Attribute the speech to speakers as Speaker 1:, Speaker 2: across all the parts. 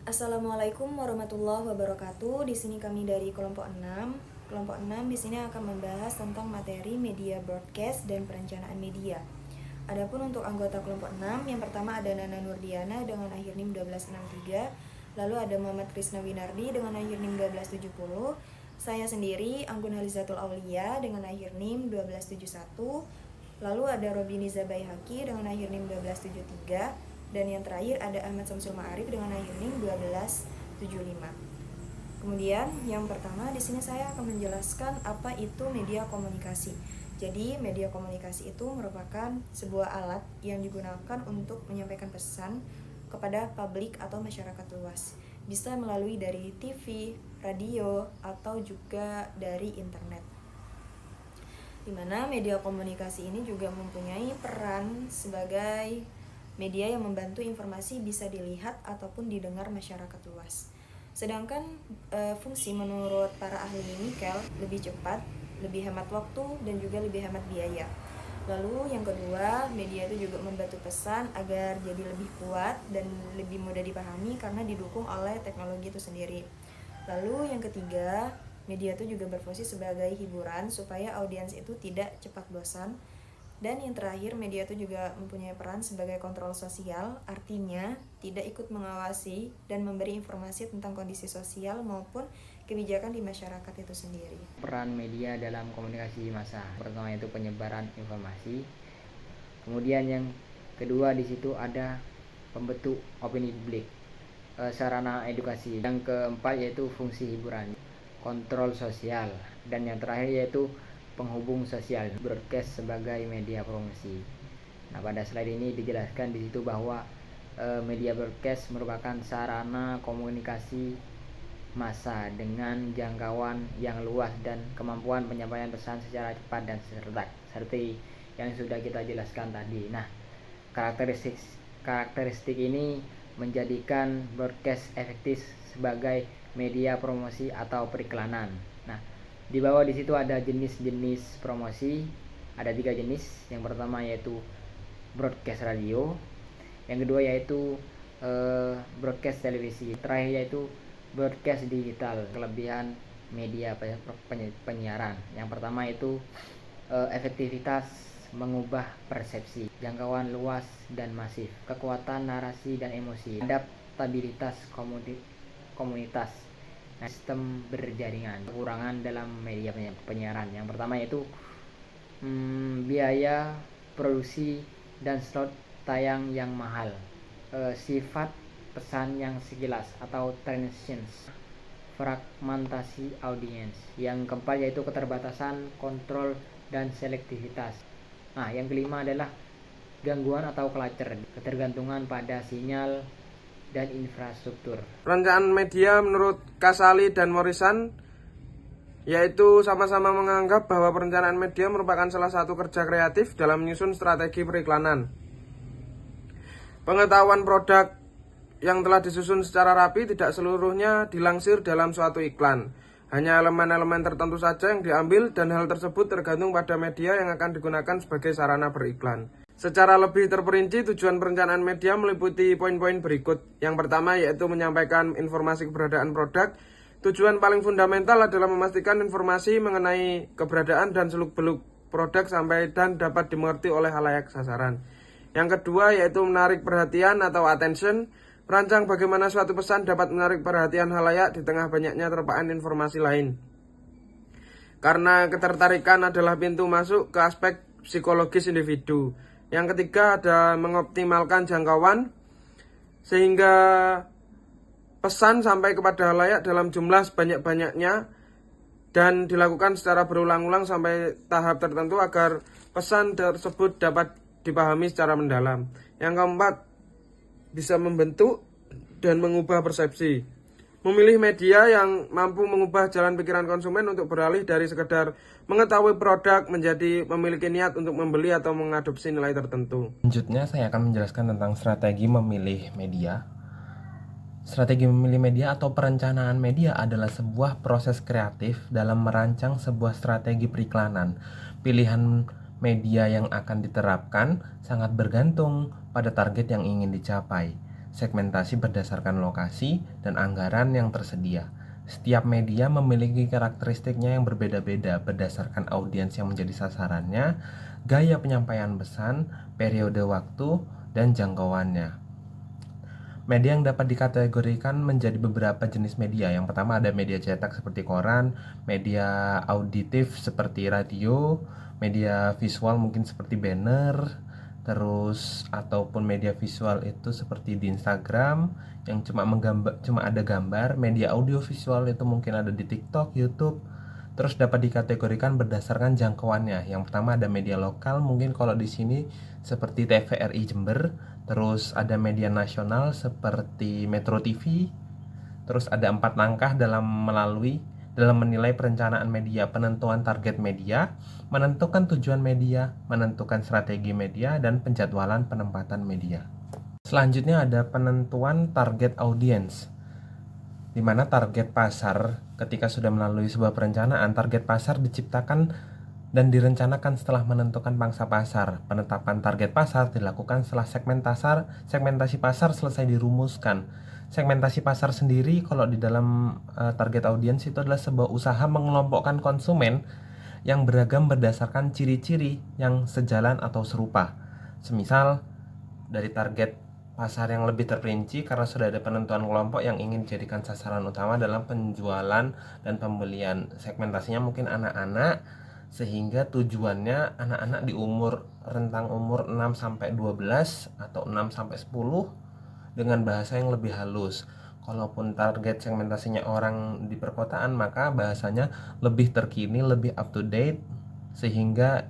Speaker 1: Assalamualaikum warahmatullahi wabarakatuh. Di sini kami dari kelompok 6. Kelompok 6 di sini akan membahas tentang materi media broadcast dan perencanaan media. Adapun untuk anggota kelompok 6, yang pertama ada Nana Nurdiana dengan akhir NIM 1263, lalu ada Muhammad Krisna Winardi dengan akhir NIM 1270, saya sendiri Anggun Halizatul Aulia dengan akhir NIM 1271, lalu ada Robini Zabaihaki dengan akhir NIM 1273, dan yang terakhir ada Ahmad Samsul Ma'arif dengan akhir NIM 1275. Kemudian yang pertama di sini saya akan menjelaskan apa itu media komunikasi. Jadi media komunikasi itu merupakan sebuah alat yang digunakan untuk menyampaikan pesan kepada publik atau masyarakat luas. Bisa melalui dari TV, radio, atau juga dari internet. Di mana media komunikasi ini juga mempunyai peran sebagai media yang membantu informasi bisa dilihat ataupun didengar masyarakat luas. Sedangkan fungsi menurut para ahli nikel lebih cepat, lebih hemat waktu, dan juga lebih hemat biaya. Lalu yang kedua, media itu juga membantu pesan agar jadi lebih kuat dan lebih mudah dipahami karena didukung oleh teknologi itu sendiri. Lalu yang ketiga, media itu juga berfungsi sebagai hiburan supaya audiens itu tidak cepat bosan. Dan yang terakhir, media itu juga mempunyai peran sebagai kontrol sosial, artinya tidak ikut mengawasi dan memberi informasi tentang kondisi sosial maupun kebijakan di masyarakat itu sendiri.
Speaker 2: Peran media dalam komunikasi massa, pertama itu penyebaran informasi, kemudian yang kedua di situ ada pembentuk opini publik, sarana edukasi, yang keempat yaitu fungsi hiburan, kontrol sosial, dan yang terakhir yaitu penghubung sosial, broadcast sebagai media promosi. Nah, pada slide ini dijelaskan di situ bahwa media broadcast merupakan sarana komunikasi massa dengan jangkauan yang luas dan kemampuan penyampaian pesan secara cepat dan serta seperti yang sudah kita jelaskan tadi. Nah, karakteristik ini menjadikan broadcast efektif sebagai media promosi atau periklanan. Nah, di bawah di situ ada jenis-jenis promosi, ada 3 jenis. Yang pertama yaitu broadcast radio, yang kedua yaitu broadcast televisi, terakhir yaitu broadcast digital. Kelebihan media penyiaran, yang pertama itu efektivitas mengubah persepsi, jangkauan luas dan masif, kekuatan narasi dan emosi, adaptabilitas komunitas, sistem berjaringan. Kekurangan dalam media penyiaran, yang pertama yaitu biaya produksi dan slot tayang yang mahal, sifat pesan yang sekilas atau transitions, fragmentasi audiens. Yang keempat yaitu keterbatasan kontrol dan selektivitas. Nah, yang kelima adalah gangguan atau clutter, ketergantungan pada sinyal dan infrastruktur.
Speaker 3: Perencanaan media menurut Casali dan Morrison yaitu sama-sama menganggap bahwa perencanaan media merupakan salah satu kerja kreatif dalam menyusun strategi periklanan. Pengetahuan produk yang telah disusun secara rapi tidak seluruhnya dilansir dalam suatu iklan. Hanya elemen-elemen tertentu saja yang diambil dan hal tersebut tergantung pada media yang akan digunakan sebagai sarana beriklan. Secara lebih terperinci, tujuan perencanaan media meliputi poin-poin berikut. Yang pertama yaitu menyampaikan informasi keberadaan produk. Tujuan paling fundamental adalah memastikan informasi mengenai keberadaan dan seluk-beluk produk sampai dan dapat dimengerti oleh khalayak sasaran. Yang kedua yaitu menarik perhatian atau attention. Merancang bagaimana suatu pesan dapat menarik perhatian khalayak di tengah banyaknya terpaan informasi lain. Karena ketertarikan adalah pintu masuk ke aspek psikologis individu. Yang ketiga ada mengoptimalkan jangkauan sehingga pesan sampai kepada khalayak dalam jumlah sebanyak-banyaknya dan dilakukan secara berulang-ulang sampai tahap tertentu agar pesan tersebut dapat dipahami secara mendalam. Yang keempat, bisa membentuk dan mengubah persepsi. Memilih media yang mampu mengubah jalan pikiran konsumen untuk beralih dari sekedar mengetahui produk menjadi memiliki niat untuk membeli atau mengadopsi nilai tertentu.
Speaker 4: Selanjutnya saya akan menjelaskan tentang strategi memilih media. Strategi memilih media atau perencanaan media adalah sebuah proses kreatif dalam merancang sebuah strategi periklanan. Pilihan media yang akan diterapkan sangat bergantung pada target yang ingin dicapai. segmentasi berdasarkan lokasi dan anggaran yang tersedia. Setiap media memiliki karakteristiknya yang berbeda-beda berdasarkan audiens yang menjadi sasarannya, gaya penyampaian pesan, periode waktu, dan jangkauannya. Media yang dapat dikategorikan menjadi beberapa jenis media. Yang pertama ada media cetak seperti koran, media auditif seperti radio, media visual mungkin seperti banner, terus ataupun media visual itu seperti di Instagram yang cuma ada gambar, media audio visual itu mungkin ada di TikTok, YouTube. Terus dapat dikategorikan berdasarkan jangkauannya. Yang pertama ada media lokal, mungkin kalau di sini seperti TVRI Jember. Terus ada media nasional seperti Metro TV. Terus ada 4 langkah dalam menilai perencanaan media: penentuan target media, menentukan tujuan media, menentukan strategi media, dan penjadwalan penempatan media. Selanjutnya ada penentuan target audience, di mana target pasar ketika sudah melalui sebuah perencanaan, target pasar diciptakan dan direncanakan setelah menentukan pangsa pasar. Penetapan target pasar dilakukan setelah segmentasi pasar selesai dirumuskan. Segmentasi pasar sendiri kalau di dalam target audience itu adalah sebuah usaha mengelompokkan konsumen yang beragam berdasarkan ciri-ciri yang sejalan atau serupa. Semisal dari target pasar yang lebih terperinci karena sudah ada penentuan kelompok yang ingin dijadikan sasaran utama dalam penjualan dan pembelian. Segmentasinya mungkin anak-anak, sehingga tujuannya anak-anak di rentang umur 6 sampai 12 atau 6 sampai 10 dengan bahasa yang lebih halus. Kalaupun target segmentasinya orang di perkotaan, maka bahasanya lebih terkini, lebih up to date, sehingga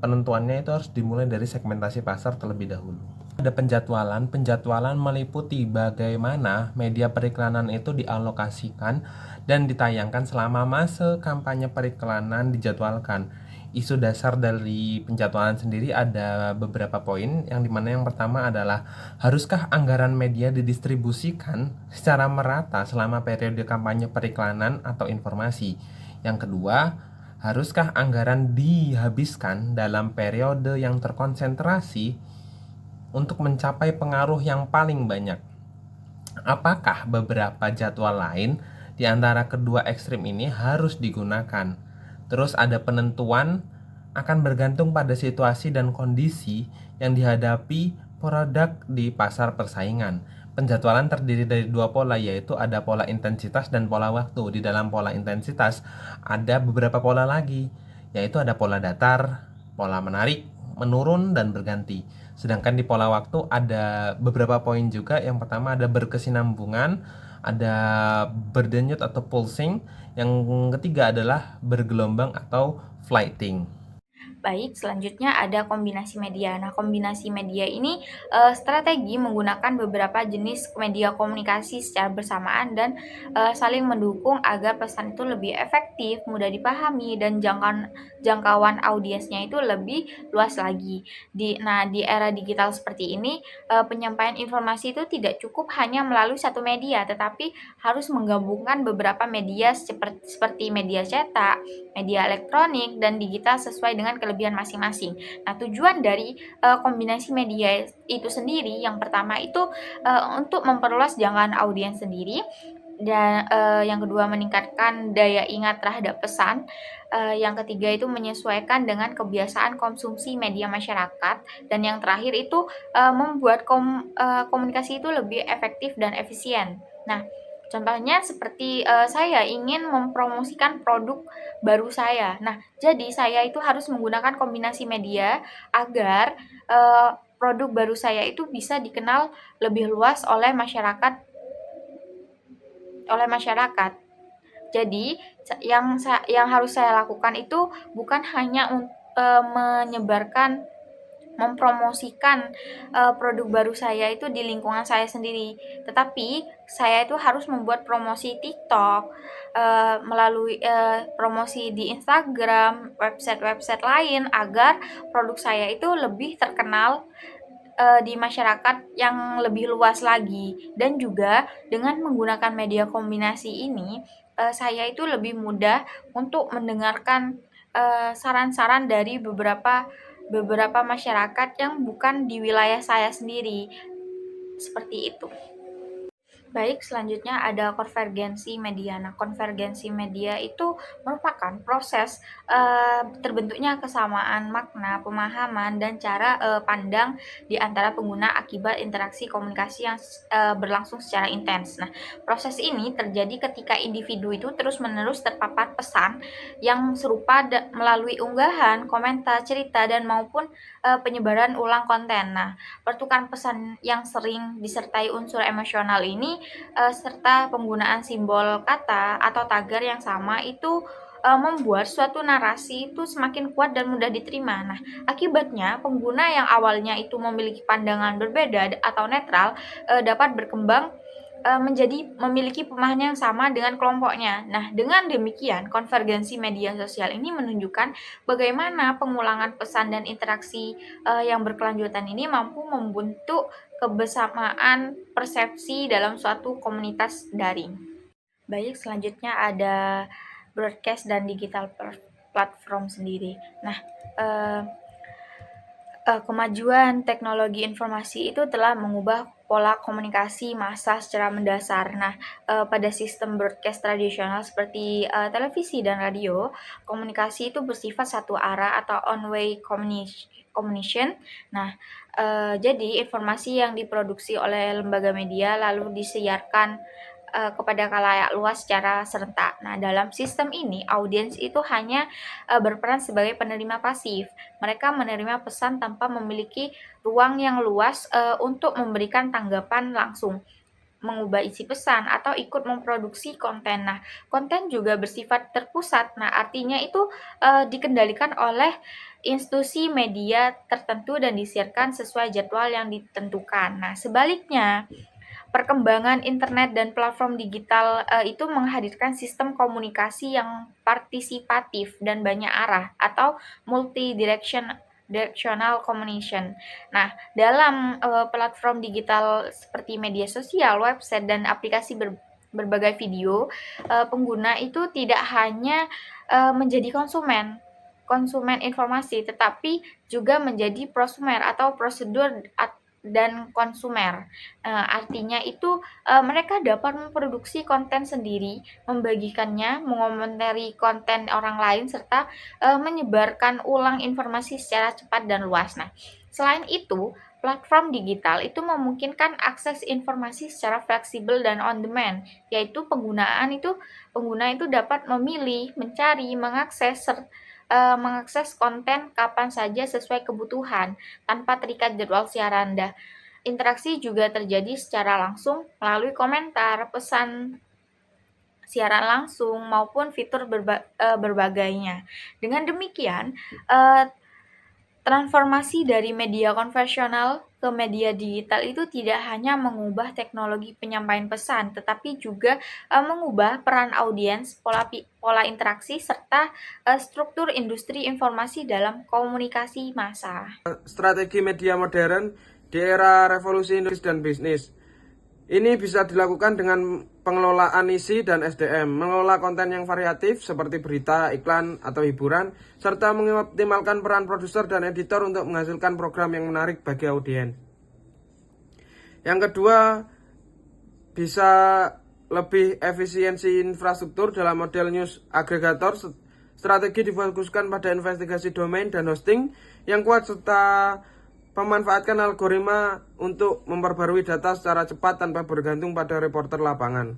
Speaker 4: penentuannya itu harus dimulai dari segmentasi pasar terlebih dahulu. Ada penjadwalan meliputi bagaimana media periklanan itu dialokasikan dan ditayangkan selama masa kampanye periklanan dijadwalkan. Isu dasar dari penjadwalan sendiri ada beberapa poin, yang dimana yang pertama adalah haruskah anggaran media didistribusikan secara merata selama periode kampanye periklanan atau informasi. Yang kedua, haruskah anggaran dihabiskan dalam periode yang terkonsentrasi untuk mencapai pengaruh yang paling banyak? Apakah beberapa jadwal lain di antara kedua ekstrim ini harus digunakan? Terus ada penentuan akan bergantung pada situasi dan kondisi yang dihadapi produk di pasar persaingan. Penjadwalan terdiri dari 2 pola, yaitu ada pola intensitas dan pola waktu. Di dalam pola intensitas ada beberapa pola lagi, yaitu ada pola datar, pola menarik, menurun, dan berganti. Sedangkan di pola waktu ada beberapa poin juga. Yang pertama ada berkesinambungan, ada berdenyut atau pulsing. Yang ketiga adalah bergelombang atau flighting.
Speaker 5: Baik, selanjutnya ada kombinasi media. Nah, kombinasi media ini strategi menggunakan beberapa jenis media komunikasi secara bersamaan dan saling mendukung agar pesan itu lebih efektif, mudah dipahami, dan jangkauan audiensnya itu lebih luas lagi. Di era digital seperti ini, penyampaian informasi itu tidak cukup hanya melalui satu media, tetapi harus menggabungkan beberapa media seperti media cetak, media elektronik, dan digital sesuai dengan kelebihan masing-masing. Nah, tujuan dari kombinasi media itu sendiri, yang pertama itu untuk memperluas jangkauan audiens sendiri, dan yang kedua meningkatkan daya ingat terhadap pesan, yang ketiga itu menyesuaikan dengan kebiasaan konsumsi media masyarakat, dan yang terakhir itu membuat komunikasi itu lebih efektif dan efisien. Nah, contohnya seperti saya ingin mempromosikan produk baru saya. Nah, jadi saya itu harus menggunakan kombinasi media agar produk baru saya itu bisa dikenal lebih luas oleh masyarakat. Jadi, yang harus saya lakukan itu bukan hanya mempromosikan produk baru saya itu di lingkungan saya sendiri, tetapi saya itu harus membuat promosi TikTok, melalui promosi di Instagram, website-website lain, agar produk saya itu lebih terkenal di masyarakat yang lebih luas lagi. Dan juga dengan menggunakan media kombinasi ini, saya itu lebih mudah untuk mendengarkan saran-saran dari beberapa masyarakat yang bukan di wilayah saya sendiri. Seperti itu. Baik, selanjutnya ada konvergensi media. Nah, konvergensi media itu merupakan proses terbentuknya kesamaan makna, pemahaman, dan cara pandang di antara pengguna akibat interaksi komunikasi yang berlangsung secara intens. Nah, proses ini terjadi ketika individu itu terus-menerus terpapar pesan yang serupa melalui unggahan, komentar, cerita, dan maupun penyebaran ulang konten. Nah, pertukaran pesan yang sering disertai unsur emosional ini serta penggunaan simbol kata atau tagar yang sama itu membuat suatu narasi itu semakin kuat dan mudah diterima. Nah, akibatnya pengguna yang awalnya itu memiliki pandangan berbeda atau netral dapat berkembang menjadi memiliki pemahaman yang sama dengan kelompoknya. Nah, dengan demikian, konvergensi media sosial ini menunjukkan bagaimana pengulangan pesan dan interaksi yang berkelanjutan ini mampu membentuk kebersamaan persepsi dalam suatu komunitas daring. Baik, selanjutnya ada broadcast dan digital platform sendiri. Nah, kemajuan teknologi informasi itu telah mengubah pola komunikasi massa secara mendasar. Nah, pada sistem broadcast tradisional seperti televisi dan radio, komunikasi itu bersifat satu arah atau one-way communication. Nah, jadi informasi yang diproduksi oleh lembaga media lalu disiarkan kepada khalayak luas secara serentak. Nah, dalam sistem ini, audiens itu hanya berperan sebagai penerima pasif. Mereka menerima pesan tanpa memiliki ruang yang luas untuk memberikan tanggapan langsung, mengubah isi pesan, atau ikut memproduksi konten. Nah, konten juga bersifat terpusat. Nah, artinya itu dikendalikan oleh institusi media tertentu dan disiarkan sesuai jadwal yang ditentukan. Nah, sebaliknya, perkembangan internet dan platform digital itu menghadirkan sistem komunikasi yang partisipatif dan banyak arah atau directional communication. Nah, dalam platform digital seperti media sosial, website, dan aplikasi berbagai video, pengguna itu tidak hanya menjadi konsumen informasi, tetapi juga menjadi prosumer atau prosedur dan konsumer. Artinya itu mereka dapat memproduksi konten sendiri, membagikannya, mengomentari konten orang lain, serta menyebarkan ulang informasi secara cepat dan luas. Nah, selain itu, platform digital itu memungkinkan akses informasi secara fleksibel dan on demand, yaitu pengguna itu dapat memilih, mencari, mengakses konten kapan saja sesuai kebutuhan tanpa terikat jadwal siaran. Interaksi juga terjadi secara langsung melalui komentar, pesan siaran langsung, maupun fitur berbagainya. Dengan demikian, transformasi dari media konvensional ke media digital itu tidak hanya mengubah teknologi penyampaian pesan, tetapi juga mengubah peran audiens, pola interaksi, serta struktur industri informasi dalam komunikasi massa.
Speaker 3: Strategi media modern di era revolusi industri dan bisnis. Ini bisa dilakukan dengan pengelolaan isi dan SDM, mengelola konten yang variatif seperti berita, iklan, atau hiburan, serta mengoptimalkan peran produser dan editor untuk menghasilkan program yang menarik bagi audiens. Yang kedua, bisa lebih efisiensi infrastruktur dalam model news aggregator. Strategi difokuskan pada investigasi domain dan hosting yang kuat serta memanfaatkan algoritma untuk memperbarui data secara cepat tanpa bergantung pada reporter lapangan.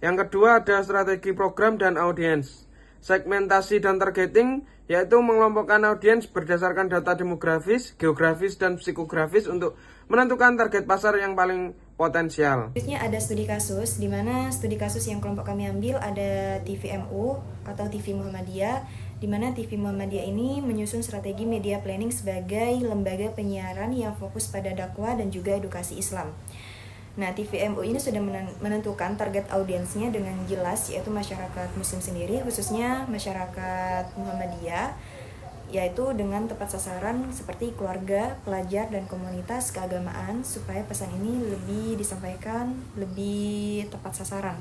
Speaker 3: Yang kedua ada strategi program dan audiens. Segmentasi dan targeting, yaitu mengelompokkan audiens berdasarkan data demografis, geografis, dan psikografis untuk menentukan target pasar yang paling potensial.
Speaker 1: Selanjutnya ada studi kasus, di mana studi kasus yang kelompok kami ambil ada TVMU atau TV Muhammadiyah, di mana TV Muhammadiyah ini menyusun strategi media planning sebagai lembaga penyiaran yang fokus pada dakwah dan juga edukasi Islam. Nah, TVMU ini sudah menentukan target audiensnya dengan jelas, yaitu masyarakat muslim sendiri, khususnya masyarakat Muhammadiyah, yaitu dengan tepat sasaran seperti keluarga, pelajar, dan komunitas keagamaan, supaya pesan ini lebih disampaikan, lebih tepat sasaran.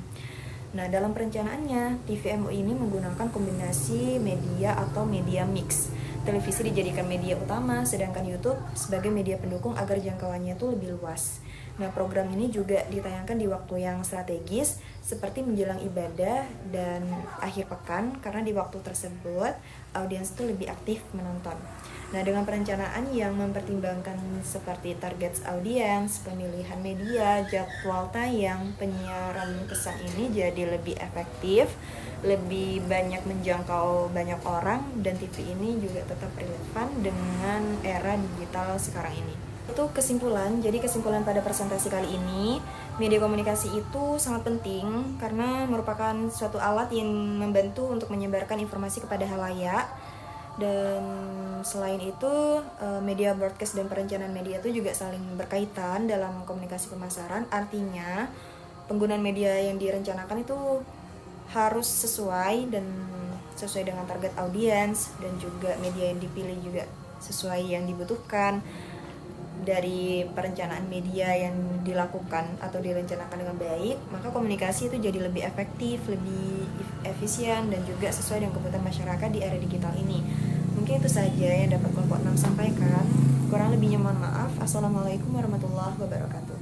Speaker 1: Nah, dalam perencanaannya, TVMU ini menggunakan kombinasi media atau media mix. Televisi dijadikan media utama, sedangkan YouTube sebagai media pendukung agar jangkauannya itu lebih luas. Nah, program ini juga ditayangkan di waktu yang strategis seperti menjelang ibadah dan akhir pekan, karena di waktu tersebut audiens itu lebih aktif menonton. Nah, dengan perencanaan yang mempertimbangkan seperti target audiens, pemilihan media, jadwal tayang, penyiaran pesan ini jadi lebih efektif, lebih banyak menjangkau banyak orang, dan TV ini juga tetap relevan dengan era digital sekarang ini. Itu kesimpulan. Jadi kesimpulan pada presentasi kali ini, media komunikasi itu sangat penting karena merupakan suatu alat yang membantu untuk menyebarkan informasi kepada halayak. Dan selain itu, media broadcast dan perencanaan media itu juga saling berkaitan dalam komunikasi pemasaran. Artinya penggunaan media yang direncanakan itu harus sesuai dengan target audiens, dan juga media yang dipilih juga sesuai yang dibutuhkan. Dari perencanaan media yang dilakukan atau direncanakan dengan baik, maka komunikasi itu jadi lebih efektif, lebih efisien, dan juga sesuai dengan kebutuhan masyarakat di era digital ini. Mungkin itu saja yang dapat kelompok 6 sampaikan. Kurang lebihnya mohon maaf. Assalamualaikum warahmatullahi wabarakatuh.